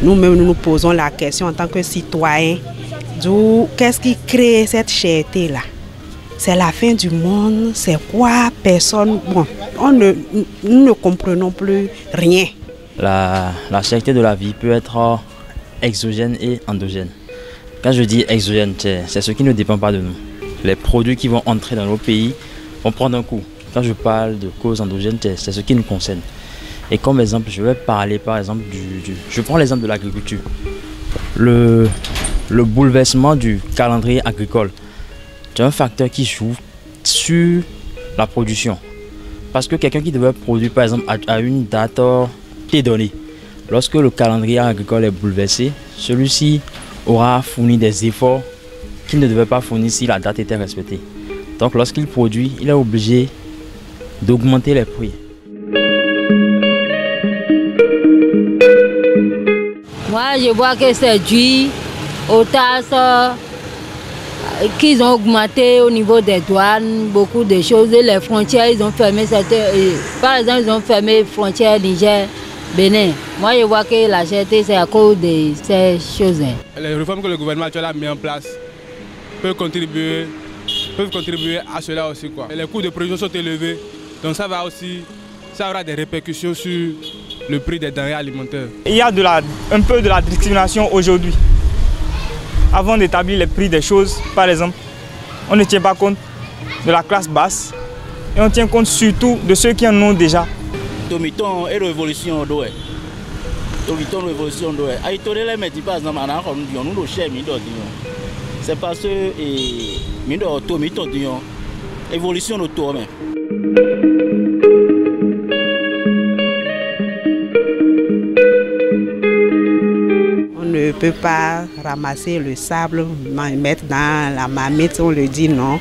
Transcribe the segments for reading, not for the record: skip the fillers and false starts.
Nous-mêmes, nous nous posons la question en tant que citoyens, qu'est-ce qui crée cette cherté-là? C'est la fin du monde, c'est quoi? Personne, bon, nous ne comprenons plus rien. La cherté de la vie peut être exogène et endogène. Quand je dis exogène, c'est ce qui ne dépend pas de nous. Les produits qui vont entrer dans nos pays vont prendre un coup. Quand je parle de cause endogène, c'est ce qui nous concerne. Et comme exemple, je vais parler par exemple je prends l'exemple de l'agriculture. Le bouleversement du calendrier agricole, c'est un facteur qui joue sur la production. Parce que quelqu'un qui devait produire par exemple à une date donnée, lorsque le calendrier agricole est bouleversé, celui-ci aura fourni des efforts qu'il ne devait pas fournir si la date était respectée. Donc lorsqu'il produit, il est obligé d'augmenter les prix. Moi, je vois que c'est dû aux taxes qu'ils ont augmenté au niveau des douanes, beaucoup de choses. Et les frontières, ils ont fermé certaines. Par exemple, ils ont fermé les frontières Niger, Bénin. Moi, je vois que la cherté, c'est à cause de ces choses. Les réformes que le gouvernement actuel a mis en place peuvent contribuer à cela aussi, quoi. Et les coûts de production sont élevés, donc ça aura des répercussions sur le prix des denrées alimentaires. Il y a un peu de la discrimination aujourd'hui. Avant d'établir les prix des choses, par exemple, on ne tient pas compte de la classe basse et on tient compte surtout de ceux qui en ont déjà. Tomiton et révolution d'oué. Tomiton révolution d'oué. Aïtore les métiers par exemple, nous nos chers mido dion. C'est parce que mido tomiton dion. Évolution de toi même. On ne peut pas ramasser le sable, mettre dans la marmite, on le dit non,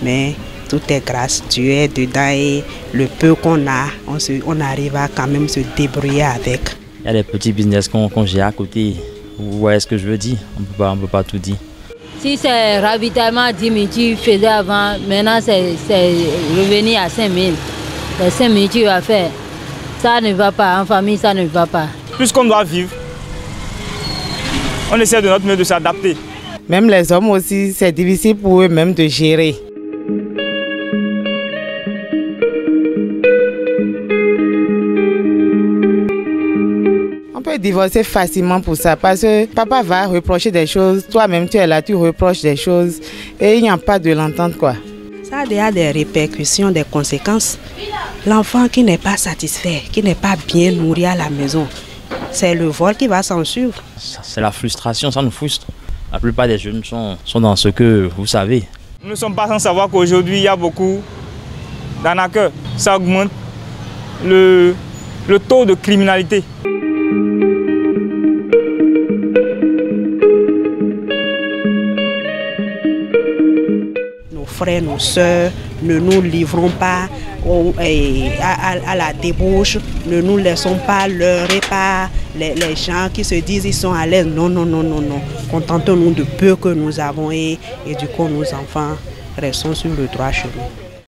mais tout est grâce, Dieu est dedans et le peu qu'on a, on arrive à quand même se débrouiller avec. Il y a des petits business qu'on gère à côté, vous voyez ce que je veux dire, on ne peut pas tout dire. Si c'est ravitaillement 10 000 tu faisais avant, maintenant c'est revenu à 5 000. Les 5 000 tu vas faire, ça ne va pas, en famille ça ne va pas. Puisqu'on doit vivre, on essaie de notre mieux de s'adapter. Même les hommes aussi, c'est difficile pour eux-mêmes de gérer. On peut divorcer facilement pour ça parce que papa va reprocher des choses, toi-même tu es là, tu reproches des choses et il n'y a pas de l'entente quoi. Ça a des répercussions, des conséquences. L'enfant qui n'est pas satisfait, qui n'est pas bien nourri à la maison, c'est le vol qui va s'en suivre. C'est la frustration, ça nous frustre. La plupart des jeunes sont dans ce que vous savez. Nous ne sommes pas sans savoir qu'aujourd'hui il y a beaucoup d'arnaqueurs. Ça augmente le taux de criminalité. Nos frères, nos sœurs, ne nous livrons pas à la débauche, ne nous laissons pas leurrer par les gens qui se disent qu'ils sont à l'aise. Non, non, non, non, non. Contentons-nous de peu que nous avons et du coup nos enfants restent sur le droit chemin.